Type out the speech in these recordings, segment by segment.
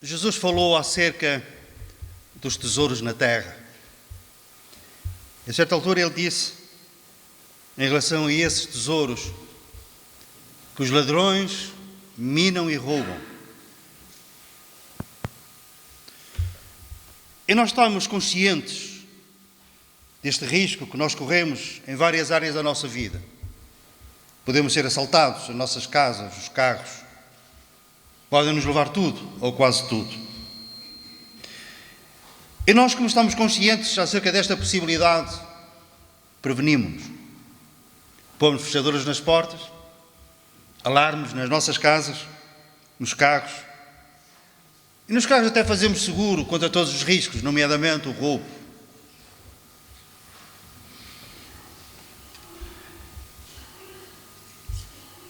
Jesus falou acerca dos tesouros na terra. A certa altura ele disse, em relação a esses tesouros, que os ladrões minam e roubam. E nós estamos conscientes deste risco que nós corremos em várias áreas da nossa vida. Podemos ser assaltados, as nossas casas, os carros. Podem nos levar tudo, ou quase tudo. E nós, como estamos conscientes acerca desta possibilidade, prevenimos-nos. Pomos fechaduras nas portas, alarmes nas nossas casas, nos carros. E nos carros até fazemos seguro contra todos os riscos, nomeadamente o roubo.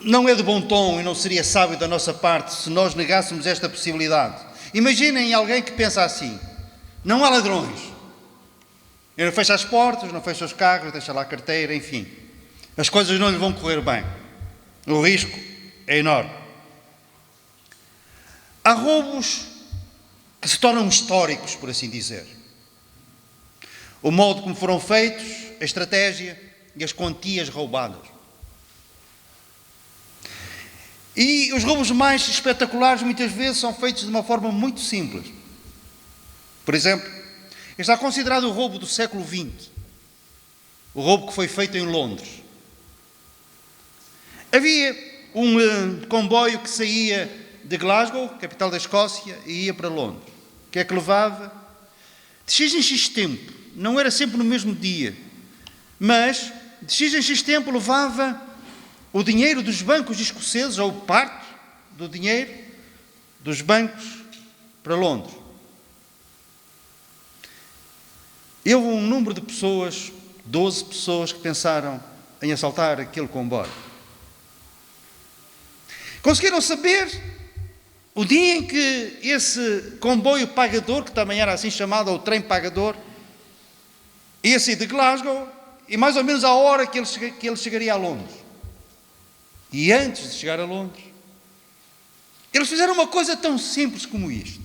Não é de bom tom e não seria sábio da nossa parte se nós negássemos esta possibilidade. Imaginem alguém que pensa assim: não há ladrões. Ele não fecha as portas, não fecha os carros, deixa lá a carteira, enfim. As coisas não lhe vão correr bem. O risco é enorme. Há roubos que se tornam históricos, por assim dizer. O modo como foram feitos, a estratégia e as quantias roubadas. E os roubos mais espetaculares muitas vezes são feitos de uma forma muito simples. Por exemplo, está considerado o roubo do século XX. O roubo que foi feito em Londres. Havia um comboio que saía de Glasgow, capital da Escócia, e ia para Londres. O que é que levava? De X em X tempo. Não era sempre no mesmo dia. Mas, de X em X tempo, levava o dinheiro dos bancos escoceses, ou parte do dinheiro dos bancos para Londres. Houve um número de pessoas, 12 pessoas, que pensaram em assaltar aquele comboio. Conseguiram saber o dia em que esse comboio pagador, que também era assim chamado, ou trem pagador, ia sair de Glasgow, e mais ou menos a hora que ele chegaria a Londres. E antes de chegar a Londres, eles fizeram uma coisa tão simples como isto.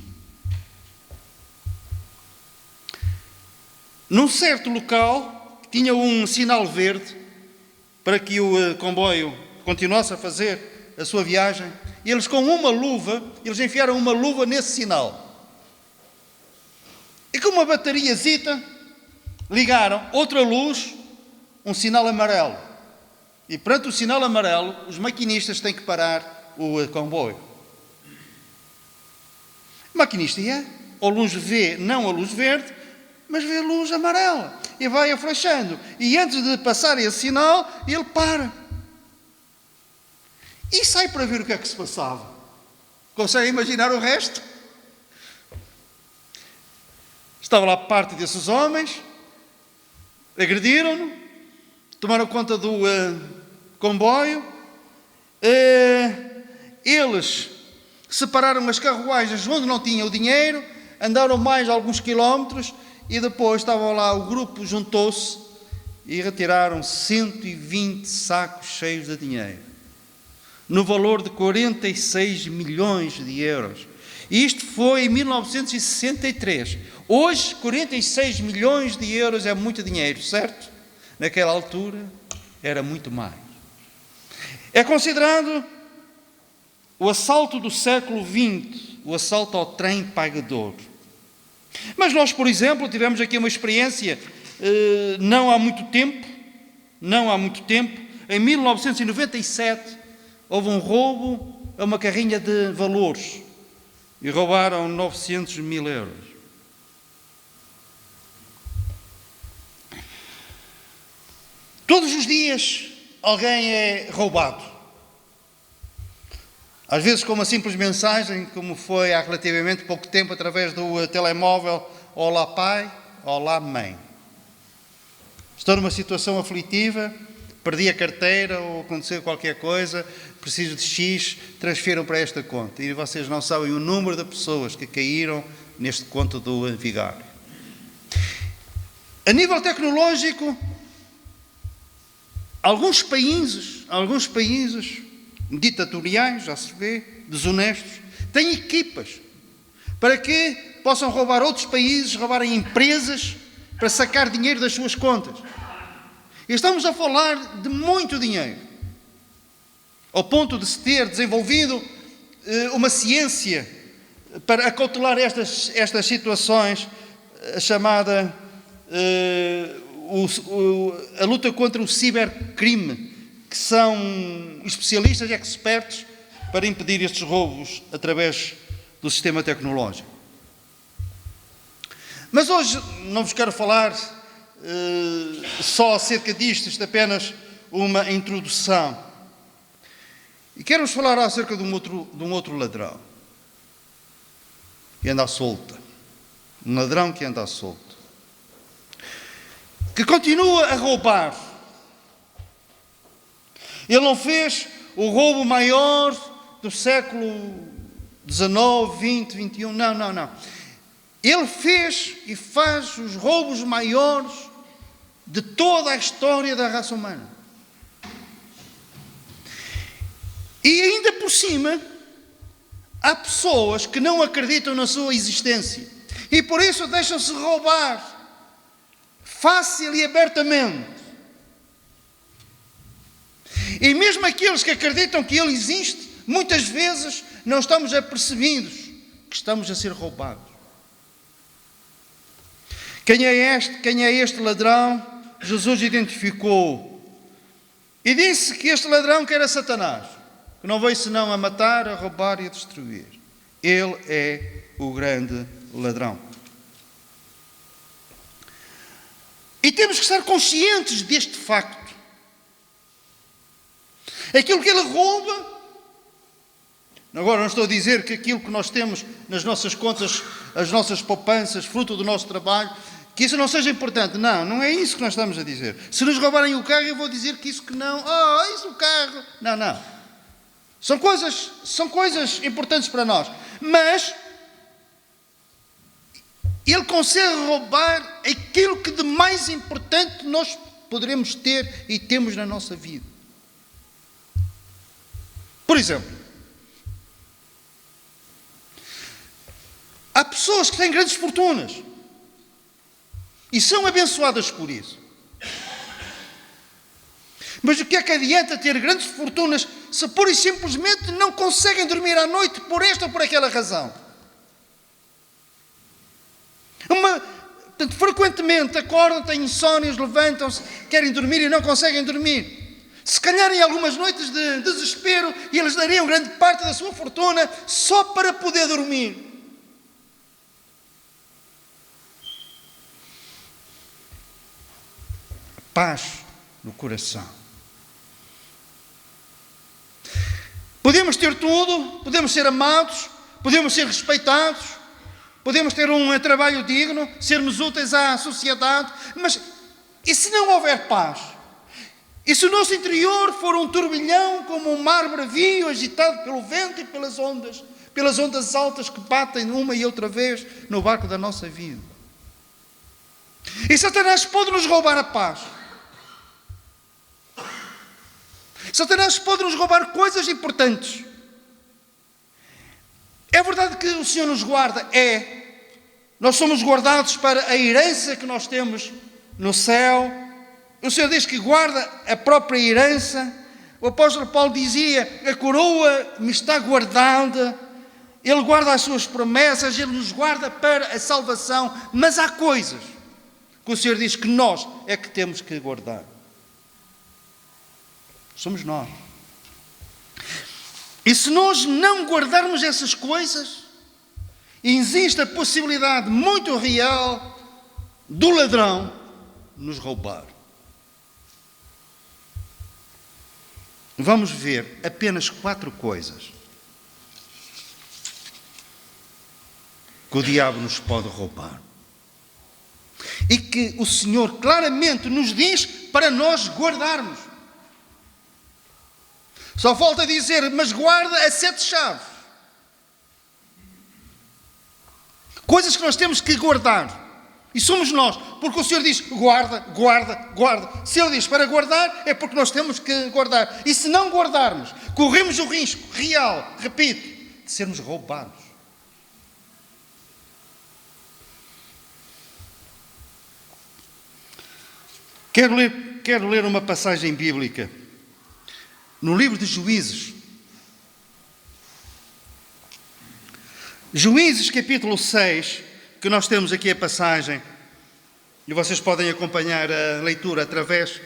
Num certo local, tinha um sinal verde para que o comboio continuasse a fazer a sua viagem. E eles, com uma luva, eles enfiaram uma luva nesse sinal. E com uma bateriazita, ligaram outra luz, um sinal amarelo. E perante o sinal amarelo, os maquinistas têm que parar o comboio. O maquinista a luz vê, não a luz verde, mas vê a luz amarela. E vai afrouxando. E antes de passar esse sinal, ele para. E sai para ver o que é que se passava. Consegue imaginar o resto? Estava lá parte desses homens, agrediram-no, tomaram conta do comboio, eles separaram as carruagens onde não tinham o dinheiro, andaram mais alguns quilómetros e depois estavam lá, o grupo juntou-se e retiraram 120 sacos cheios de dinheiro, no valor de 46 milhões de euros. E isto foi em 1963. Hoje, 46 milhões de euros é muito dinheiro, certo? Naquela altura, era muito mais. É considerado o assalto do século XX, o assalto ao trem pagador. Mas nós, por exemplo, tivemos aqui uma experiência não há muito tempo, em 1997, houve um roubo a uma carrinha de valores e roubaram 900 mil euros. Todos os dias alguém é roubado. Às vezes com uma simples mensagem, como foi há relativamente pouco tempo, através do telemóvel: olá pai, olá mãe. Estou numa situação aflitiva, perdi a carteira ou aconteceu qualquer coisa, preciso de X, transfiram para esta conta. E vocês não sabem o número de pessoas que caíram neste conto do vigário. A nível tecnológico, alguns países ditatoriais, já se vê, desonestos, têm equipas para que possam roubar outros países, roubarem empresas, para sacar dinheiro das suas contas. E estamos a falar de muito dinheiro, ao ponto de se ter desenvolvido uma ciência para acautelar estas situações, a chamada a luta contra o cibercrime, que são especialistas, expertos, para impedir estes roubos através do sistema tecnológico. Mas hoje não vos quero falar só acerca disto, isto é apenas uma introdução. E quero-vos falar acerca de um outro ladrão, que anda à solta. Um ladrão que anda à solta, que continua a roubar. Ele não fez o roubo maior do século XIX, XX, XXI, não. Ele fez e faz os roubos maiores de toda a história da raça humana. E ainda por cima, há pessoas que não acreditam na sua existência e por isso deixam-se roubar fácil e abertamente. E mesmo aqueles que acreditam que ele existe, muitas vezes não estamos apercebidos que estamos a ser roubados. Quem é este ladrão? Jesus identificou e disse que este ladrão que era Satanás, que não veio senão a matar, a roubar e a destruir. Ele é o grande ladrão. E temos que estar conscientes deste facto. Aquilo que ele rouba, agora não estou a dizer que aquilo que nós temos nas nossas contas, as nossas poupanças, fruto do nosso trabalho, que isso não seja importante. Não é isso que nós estamos a dizer. Se nos roubarem o carro, eu vou dizer que isso que não. Isso o carro. Não. São coisas importantes para nós. Mas ele consegue roubar aquilo que de mais importante nós poderemos ter e temos na nossa vida. Por exemplo, há pessoas que têm grandes fortunas e são abençoadas por isso. Mas o que é que adianta ter grandes fortunas se pura e simplesmente não conseguem dormir à noite por esta ou por aquela razão? Portanto, frequentemente acordam, têm insónias, levantam-se, querem dormir e não conseguem dormir. Se calhar em algumas noites de desespero, e eles dariam grande parte da sua fortuna só para poder dormir. Paz no coração. Podemos ter tudo, podemos ser amados, podemos ser respeitados, podemos ter um trabalho digno, sermos úteis à sociedade, mas e se não houver paz? E se o nosso interior for um turbilhão como um mar bravio agitado pelo vento e pelas ondas altas que batem uma e outra vez no barco da nossa vida? E Satanás pode nos roubar a paz. Satanás pode nos roubar coisas importantes. É verdade que o Senhor nos guarda? Nós somos guardados para a herança que nós temos no céu. O Senhor diz que guarda a própria herança. O apóstolo Paulo dizia, a coroa me está guardada. Ele guarda as suas promessas, Ele nos guarda para a salvação. Mas há coisas que o Senhor diz que nós é que temos que guardar. Somos nós. E se nós não guardarmos essas coisas, existe a possibilidade muito real do ladrão nos roubar. Vamos ver apenas 4 coisas que o diabo nos pode roubar. E que o Senhor claramente nos diz para nós guardarmos. Só falta dizer, mas guarda as 7 chaves. Coisas que nós temos que guardar. E somos nós, porque o Senhor diz, guarda, guarda, guarda. Se Ele diz para guardar, é porque nós temos que guardar. E se não guardarmos, corremos o risco real, repito, de sermos roubados. Quero ler uma passagem bíblica no livro de Juízes. Juízes, capítulo 6, que nós temos aqui a passagem, e vocês podem acompanhar a leitura através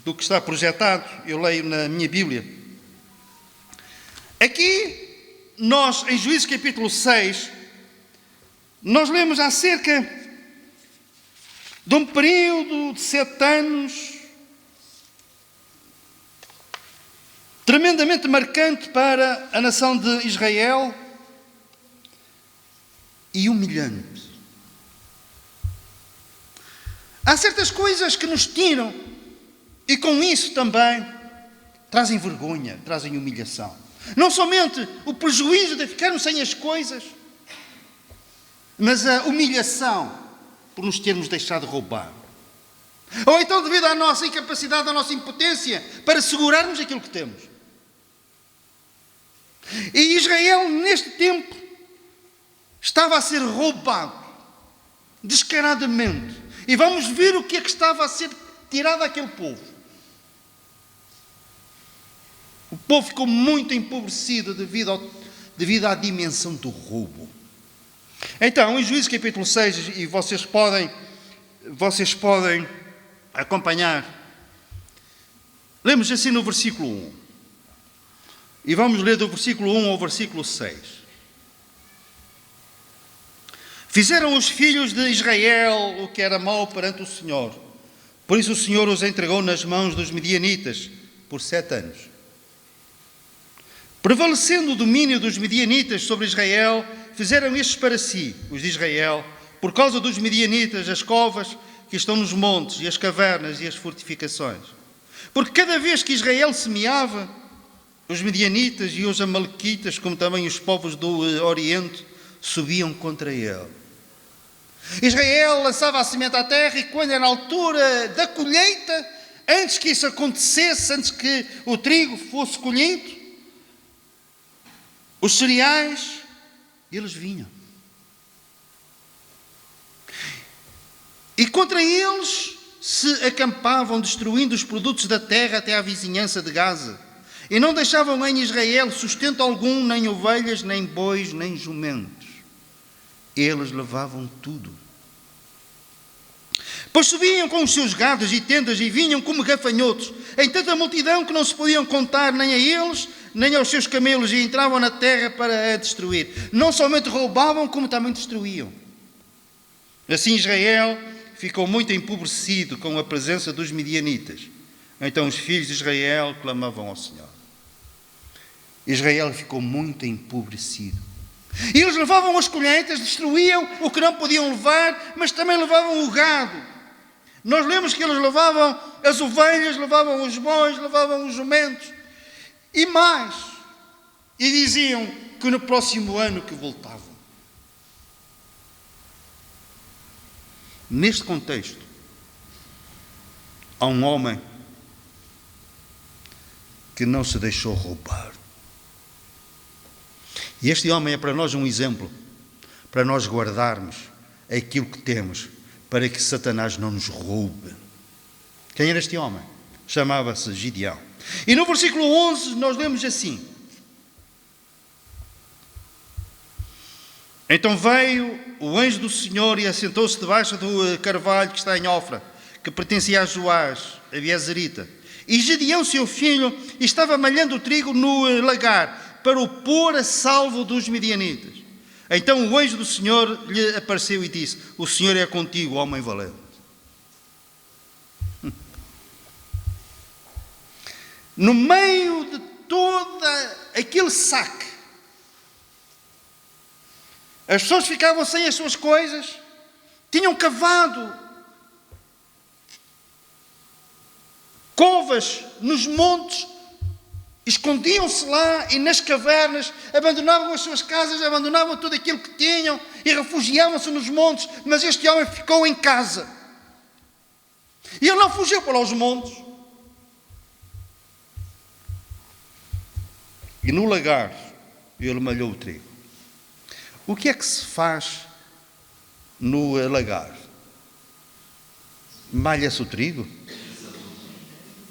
do que está projetado. Eu leio na minha Bíblia. Aqui, nós, em Juízes, capítulo 6, nós lemos acerca de um período de 7 anos tremendamente marcante para a nação de Israel e humilhante. Há certas coisas que nos tiram e com isso também trazem vergonha, trazem humilhação. Não somente o prejuízo de ficarmos sem as coisas, mas a humilhação por nos termos deixado roubar. Ou então devido à nossa incapacidade, à nossa impotência para segurarmos aquilo que temos. E Israel, neste tempo, estava a ser roubado descaradamente. E vamos ver o que é que estava a ser tirado àquele povo. O povo ficou muito empobrecido devido à dimensão do roubo. Então, em Juízes capítulo 6, e vocês podem acompanhar, lemos assim no versículo 1. E vamos ler do versículo 1 ao versículo 6. Fizeram os filhos de Israel o que era mau perante o Senhor. Por isso o Senhor os entregou nas mãos dos medianitas por 7 anos. Prevalecendo o domínio dos medianitas sobre Israel, fizeram estes para si, os de Israel, por causa dos medianitas, as covas que estão nos montes, e as cavernas e as fortificações. Porque cada vez que Israel semeava, os medianitas e os amalequitas, como também os povos do Oriente, subiam contra ele. Israel lançava a semente à terra e quando era a altura da colheita, antes que isso acontecesse, antes que o trigo fosse colhido, os cereais, eles vinham. E contra eles se acampavam, destruindo os produtos da terra até à vizinhança de Gaza. E não deixavam em Israel sustento algum, nem ovelhas, nem bois, nem jumentos. Eles levavam tudo. Pois subiam com os seus gados e tendas e vinham como gafanhotos, em tanta multidão que não se podiam contar nem a eles, nem aos seus camelos, e entravam na terra para a destruir. Não somente roubavam, como também destruíam. Assim Israel ficou muito empobrecido com a presença dos midianitas. Então os filhos de Israel clamavam ao Senhor. Israel ficou muito empobrecido. E eles levavam as colheitas, destruíam o que não podiam levar, mas também levavam o gado. Nós lemos que eles levavam as ovelhas, levavam os bois, levavam os jumentos e mais. E diziam que no próximo ano que voltavam. Neste contexto, há um homem que não se deixou roubar. E este homem é para nós um exemplo, para nós guardarmos aquilo que temos, para que Satanás não nos roube. Quem era este homem? Chamava-se Gideão. E no versículo 11 nós lemos assim: Então veio o anjo do Senhor e assentou-se debaixo do carvalho que está em Ofra, que pertencia a Joás, a Biezerita. E Gideão, seu filho, estava malhando o trigo no lagar, para o pôr a salvo dos midianitas. Então o anjo do Senhor lhe apareceu e disse: O Senhor é contigo, homem valente. No meio de todo aquele saque, as pessoas ficavam sem as suas coisas, tinham cavado covas nos montes, escondiam-se lá e nas cavernas, abandonavam as suas casas, abandonavam tudo aquilo que tinham e refugiavam-se nos montes. Mas este homem ficou em casa. E ele não fugiu para os montes. E no lagar, ele malhou o trigo. O que é que se faz no lagar? Malha-se o trigo?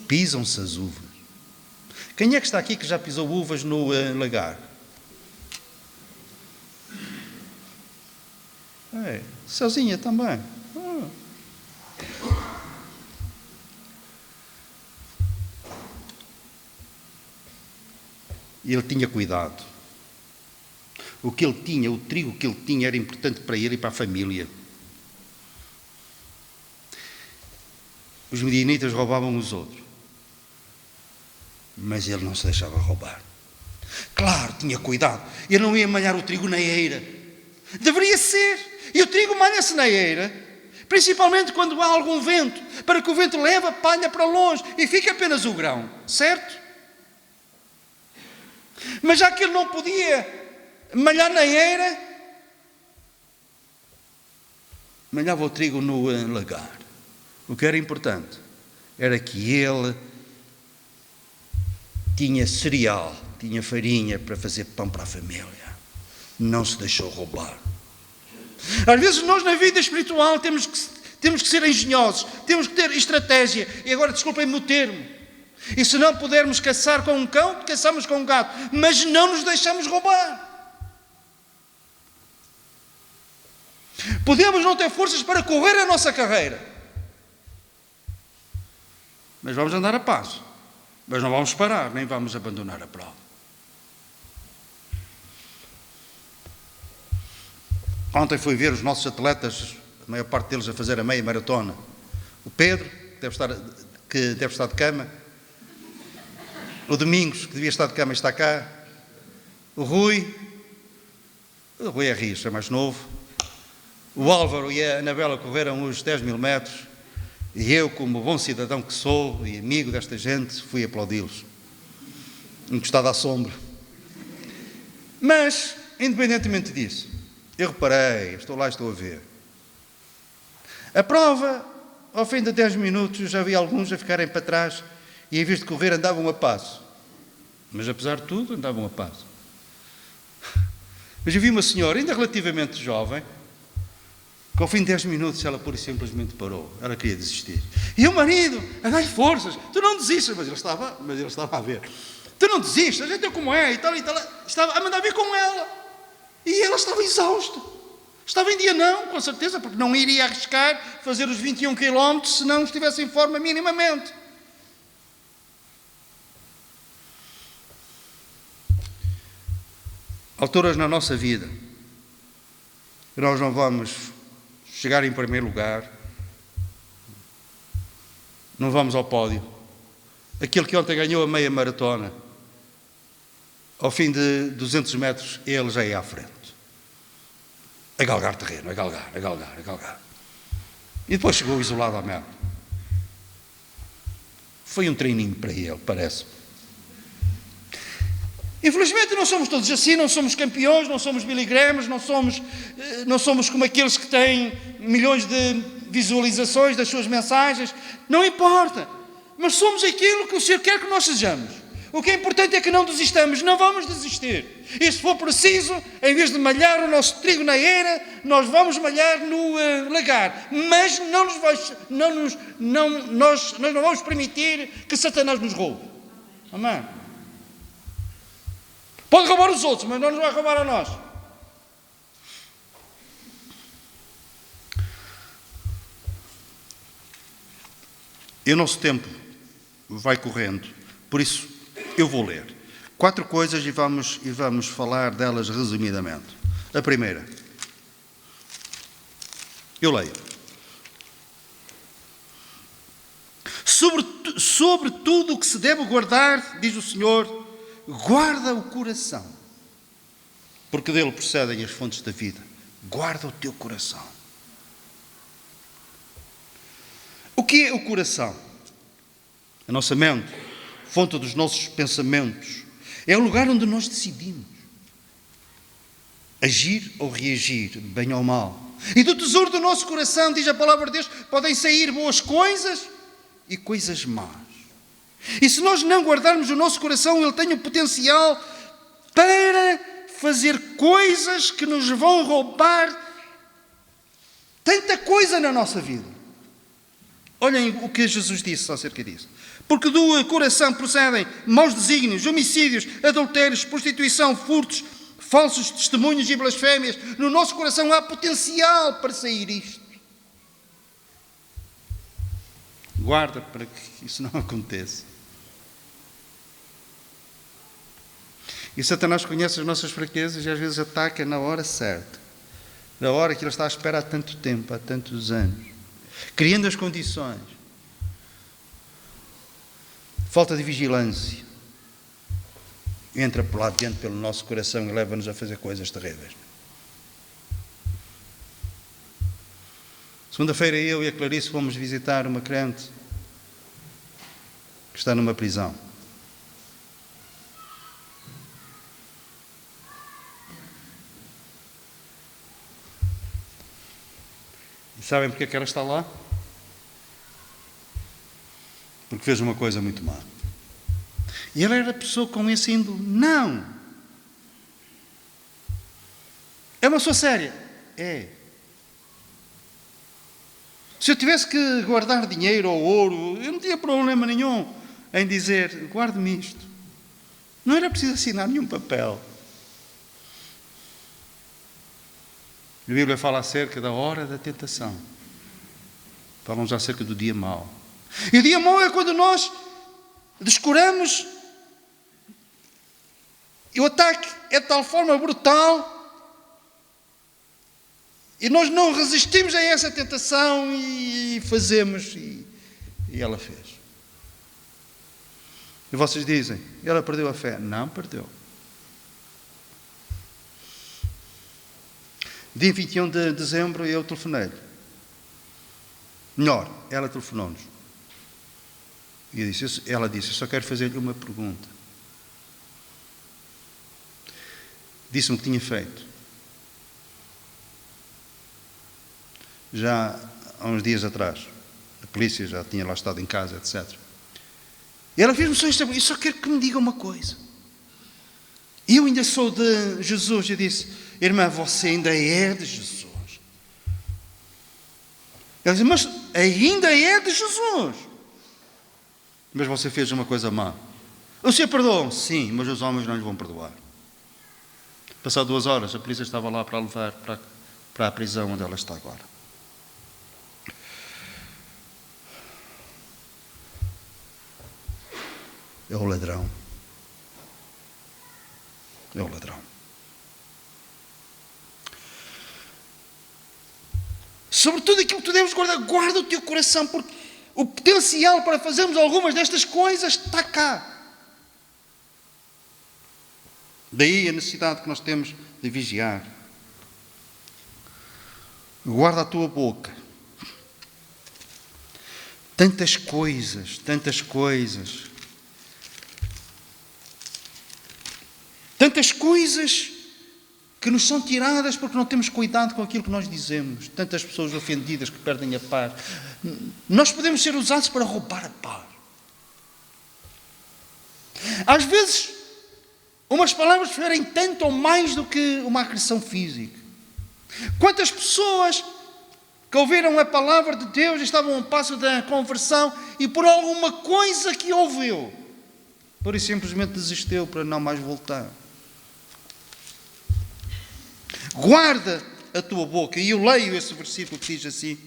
Pisam-se as uvas. Quem é que está aqui que já pisou uvas no lagar? Cezinha também. E ele tinha cuidado. O que ele tinha, o trigo que ele tinha era importante para ele e para a família. Os midianitas roubavam os outros. Mas ele não se deixava roubar. Claro, tinha cuidado. Ele não ia malhar o trigo na eira. Deveria ser. E o trigo malha-se na eira, principalmente quando há algum vento, para que o vento leve a palha para longe e fique apenas o grão. Certo? Mas já que ele não podia malhar na eira, malhava o trigo no lagar. O que era importante era que ele tinha cereal, tinha farinha para fazer pão para a família. Não se deixou roubar. Às vezes nós na vida espiritual temos que ser engenhosos, temos que ter estratégia. E agora desculpem-me o termo. E se não pudermos caçar com um cão, caçamos com um gato. Mas não nos deixamos roubar. Podemos não ter forças para correr a nossa carreira. Mas vamos andar a passo. Mas não vamos parar, nem vamos abandonar a prova. Ontem fui ver os nossos atletas, a maior parte deles a fazer a meia maratona. O Pedro, que deve estar de cama. O Domingos, que devia estar de cama, está cá. O Rui é rijo, é mais novo. O Álvaro e a Anabela correram os 10 mil metros. E eu, como bom cidadão que sou e amigo desta gente, fui aplaudi-los. Encostado à sombra. Mas, independentemente disso, eu reparei, estou lá, estou a ver. A prova, ao fim de 10 minutos, eu já vi alguns a ficarem para trás e, em vez de correr, andavam a passo. Mas, apesar de tudo, andavam a passo. Mas eu vi uma senhora, ainda relativamente jovem, que ao fim de 10 minutos ela pura e simplesmente parou. Ela queria desistir. E o marido, a dar-lhe forças. Tu não desistas. Mas ele estava a ver. Tu não desistas, a gente é como é e tal. Estava a mandar ver com ela. E ela estava exausta. Estava em dia não, com certeza, porque não iria arriscar fazer os 21 quilómetros se não estivesse em forma minimamente. Alturas na nossa vida, nós não vamos chegar em primeiro lugar, não vamos ao pódio. Aquele que ontem ganhou a meia maratona, ao fim de 200 metros, ele já ia à frente. A galgar terreno, a galgar. E depois chegou isolado à meta. Foi um treininho para ele, parece-me. Infelizmente não somos todos assim, não somos campeões, não somos Billy Grahams, não somos como aqueles que têm milhões de visualizações das suas mensagens. Não importa, mas somos aquilo que o Senhor quer que nós sejamos. O que é importante é que não desistamos, não vamos desistir. E se for preciso, em vez de malhar o nosso trigo na eira, nós vamos malhar no lagar. Mas nós não vamos permitir que Satanás nos roube. Amém? Pode roubar os outros, mas não nos vai roubar a nós. E o nosso tempo vai correndo, por isso eu vou ler 4 coisas e vamos falar delas resumidamente. A primeira, eu leio. Sobre tudo o que se deve guardar, diz o Senhor, guarda o coração, porque dele procedem as fontes da vida. Guarda o teu coração. O que é o coração? A nossa mente, fonte dos nossos pensamentos, é o lugar onde nós decidimos agir ou reagir, bem ou mal. E do tesouro do nosso coração, diz a palavra de Deus, podem sair boas coisas e coisas más. E se nós não guardarmos o nosso coração, ele tem o potencial para fazer coisas que nos vão roubar tanta coisa na nossa vida. Olhem o que Jesus disse acerca disso. Porque do coração procedem maus desígnios, homicídios, adultérios, prostituição, furtos, falsos testemunhos e blasfémias. No nosso coração há potencial para sair isto. Guarda para que isso não aconteça. E Satanás conhece as nossas fraquezas e às vezes ataca na hora certa. Na hora que ele está à espera há tanto tempo, há tantos anos. Criando as condições. Falta de vigilância. Entra por lá dentro pelo nosso coração e leva-nos a fazer coisas terríveis. Segunda-feira eu e a Clarice fomos visitar uma crente que está numa prisão. E sabem porque é que ela está lá? Porque fez uma coisa muito má. E ela era pessoa com esse índole? Não! É uma pessoa séria? É. Se eu tivesse que guardar dinheiro ou ouro, eu não tinha problema nenhum em dizer, guarde-me isto. Não era preciso assinar nenhum papel. A Bíblia fala acerca da hora da tentação. Falamos acerca do dia mau. E o dia mau é quando nós descuramos e o ataque é de tal forma brutal e nós não resistimos a essa tentação e fazemos. E ela fez. E vocês dizem, ela perdeu a fé. Não perdeu. Dia 21 de dezembro eu telefonei-lhe. Melhor, ela telefonou-nos. E ela disse, eu só quero fazer-lhe uma pergunta. Disse-me que tinha feito. Já há uns dias atrás. A polícia já tinha lá estado em casa, etc. E ela fez-me só esta pergunta. Eu só quero que me diga uma coisa. Eu ainda sou de Jesus. Eu disse, irmã, você ainda é de Jesus. Ela disse, mas ainda é de Jesus. Mas você fez uma coisa má. O senhor perdoou? Sim, mas os homens não lhe vão perdoar. Passado 2 horas, a polícia estava lá para a levar para a prisão onde ela está agora. É o ladrão. É o ladrão. Sobretudo aquilo que tu deves guardar, guarda o teu coração, porque o potencial para fazermos algumas destas coisas está cá. Daí a necessidade que nós temos de vigiar. Guarda a tua boca. Tantas coisas, tantas coisas. Tantas coisas que nos são tiradas porque não temos cuidado com aquilo que nós dizemos. Tantas pessoas ofendidas que perdem a paz. Nós podemos ser usados para roubar a paz. Às vezes, umas palavras ferem tanto ou mais do que uma agressão física. Quantas pessoas que ouviram a palavra de Deus e estavam a um passo da conversão e por alguma coisa que ouviu, por isso simplesmente desistiu para não mais voltar. Guarda a tua boca. E eu leio esse versículo que diz assim: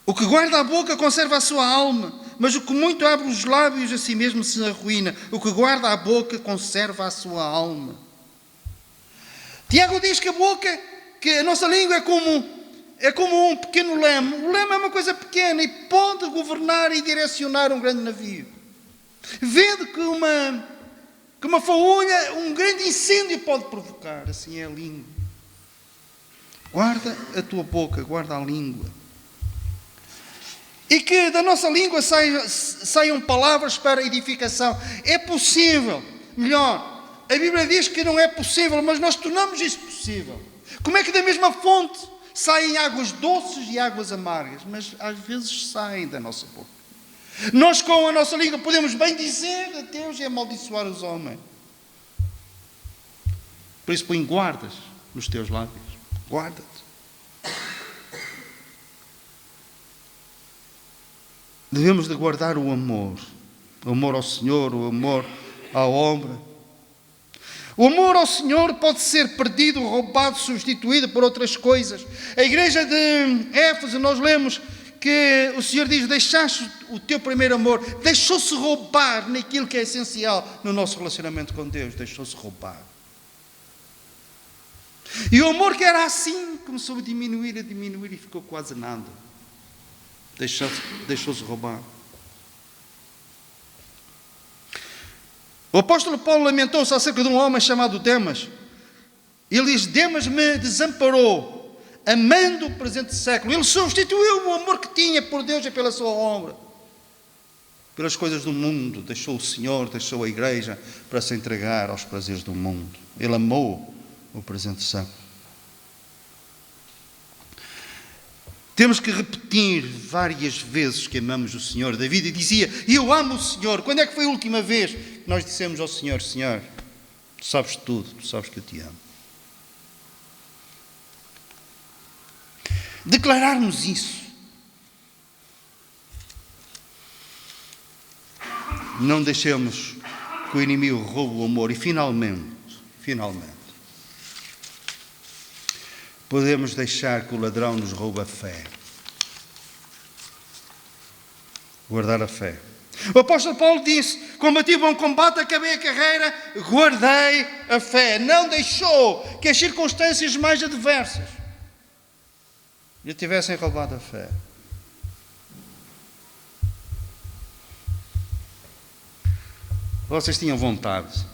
o que guarda a boca conserva a sua alma, mas o que muito abre os lábios a si mesmo se arruína. O que guarda a boca conserva a sua alma. Tiago diz que a boca, que a nossa língua é como um pequeno leme. O leme é uma coisa pequena e pode governar e direcionar um grande navio. Vede que uma faúlha, um grande incêndio pode provocar. Assim é a língua. Guarda a tua boca, guarda a língua. E que da nossa língua saiam palavras para edificação. É possível. Melhor, a Bíblia diz que não é possível, mas nós tornamos isso possível. Como é que da mesma fonte saem águas doces e águas amargas? Mas às vezes saem da nossa boca. Nós com a nossa língua podemos bem dizer a Deus e amaldiçoar os homens. Por isso põe guardas nos teus lábios. Guarda-te. Devemos de guardar o amor ao Senhor, o amor à obra. O amor ao Senhor pode ser perdido, roubado, substituído por outras coisas. A igreja de Éfeso, nós lemos que o Senhor diz: deixaste o teu primeiro amor, deixou-se roubar naquilo que é essencial no nosso relacionamento com Deus, deixou-se roubar. E o amor que era assim começou a diminuir e ficou quase nada. Deixou-se roubar. O apóstolo Paulo lamentou-se acerca de um homem chamado Demas. Ele diz: Demas me desamparou, amando o presente século. Ele substituiu o amor que tinha por Deus e pela sua obra, pelas coisas do mundo. Deixou o Senhor, deixou a igreja para se entregar aos prazeres do mundo. Ele amou o presente século. Temos que repetir várias vezes que amamos o Senhor. David dizia: eu amo o Senhor. Quando é que foi a última vez que nós dissemos ao Senhor: Senhor, tu sabes tudo, tu sabes que eu te amo? Declararmos isso. Não deixemos que o inimigo roube o amor. E finalmente, podemos deixar que o ladrão nos roube a fé. Guardar a fé. O apóstolo Paulo disse: combati o bom combate, acabei a carreira, guardei a fé. Não deixou que as circunstâncias mais adversas lhe tivessem roubado a fé. Vocês tinham vontade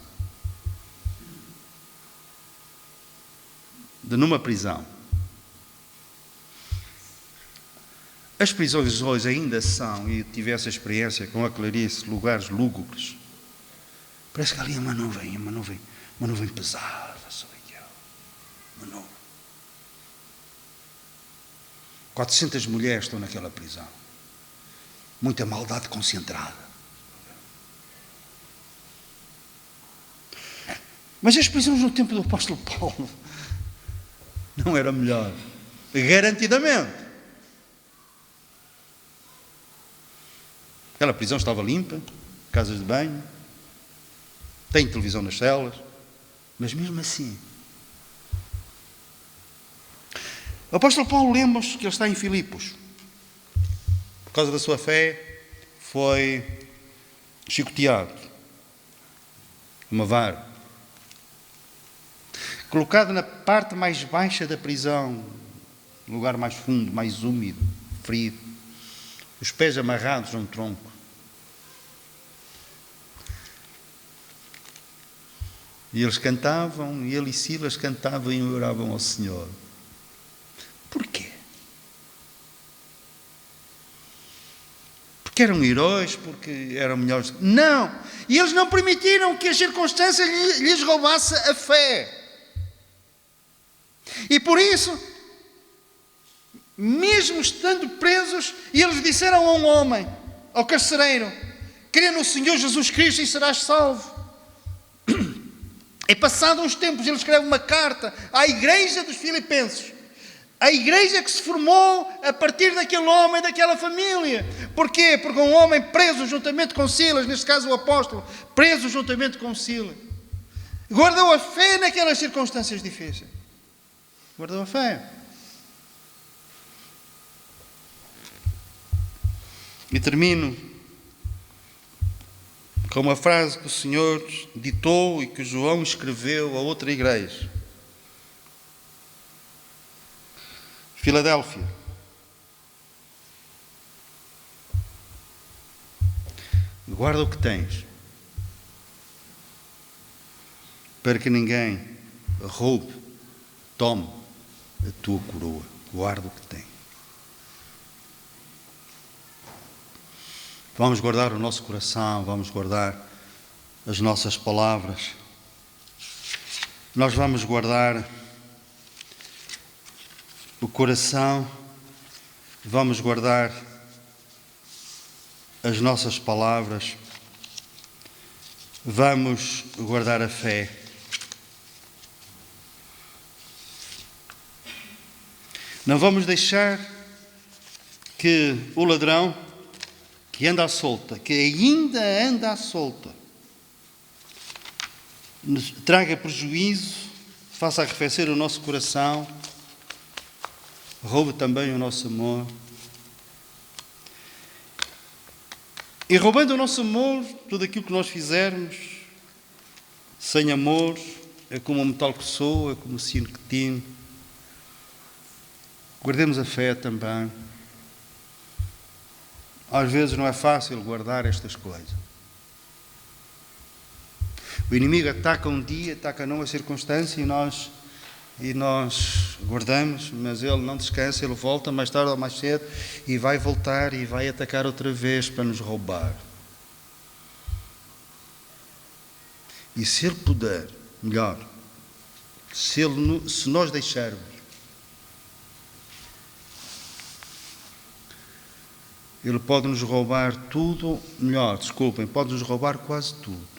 de, numa prisão, as prisões hoje ainda são, e tive essa experiência com a Clarice, lugares lúgubres. Parece que ali é uma nuvem pesada sobre aquilo. Uma nuvem. 400 mulheres estão naquela prisão. Muita maldade concentrada. Mas as prisões no tempo do apóstolo Paulo não era melhor. Garantidamente. Aquela prisão estava limpa, casas de banho, tem televisão nas celas, mas mesmo assim. O apóstolo Paulo, lembra-nos que ele está em Filipos. Por causa da sua fé, foi chicoteado. Uma vara. Colocado na parte mais baixa da prisão, no lugar mais fundo, mais úmido, frio, os pés amarrados a um tronco. E eles cantavam, e ele e Silas cantavam e oravam ao Senhor. Porquê? Porque eram heróis, porque eram melhores? Não! E eles não permitiram que as circunstâncias lhes roubassem a fé. E por isso, mesmo estando presos, eles disseram a um homem, ao carcereiro: crê no Senhor Jesus Cristo e serás salvo. E passados uns tempos, ele escreve uma carta à igreja dos Filipenses. A igreja que se formou a partir daquele homem, daquela família. Porquê? Porque um homem preso juntamente com Silas, neste caso o apóstolo, preso juntamente com Silas, guardou a fé naquelas circunstâncias difíceis. Guardou a fé. E termino com uma frase que o Senhor ditou e que João escreveu a outra igreja. Filadélfia. Guarda o que tens, para que ninguém roube, tome a tua coroa. Guarda o que tens. Vamos guardar o nosso coração, vamos guardar as nossas palavras. Nós vamos guardar o coração, vamos guardar as nossas palavras, vamos guardar a fé. Não vamos deixar que o ladrão, que anda à solta, que ainda anda à solta, nos traga prejuízo, faça arrefecer o nosso coração, roube também o nosso amor. E roubando o nosso amor, tudo aquilo que nós fizermos, sem amor, é como o metal que soa, é como o sino que tine. Guardemos a fé também. Às vezes não é fácil guardar estas coisas. O inimigo ataca um dia, ataca não a circunstância e nós guardamos, mas ele não descansa, ele volta mais tarde ou mais cedo e vai voltar e vai atacar outra vez para nos roubar. E se ele puder, melhor, se nós deixarmos, ele pode nos roubar tudo, melhor, desculpem, pode nos roubar quase tudo.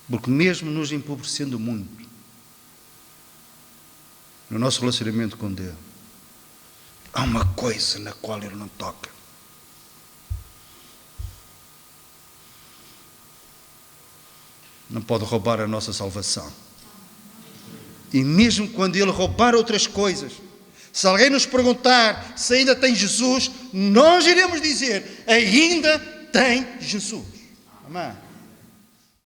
Porque mesmo nos empobrecendo muito no nosso relacionamento com Deus, há uma coisa na qual Ele não toca. Não pode roubar a nossa salvação. E mesmo quando Ele roubar outras coisas, se alguém nos perguntar se ainda tem Jesus, nós iremos dizer, ainda tem Jesus. Amém?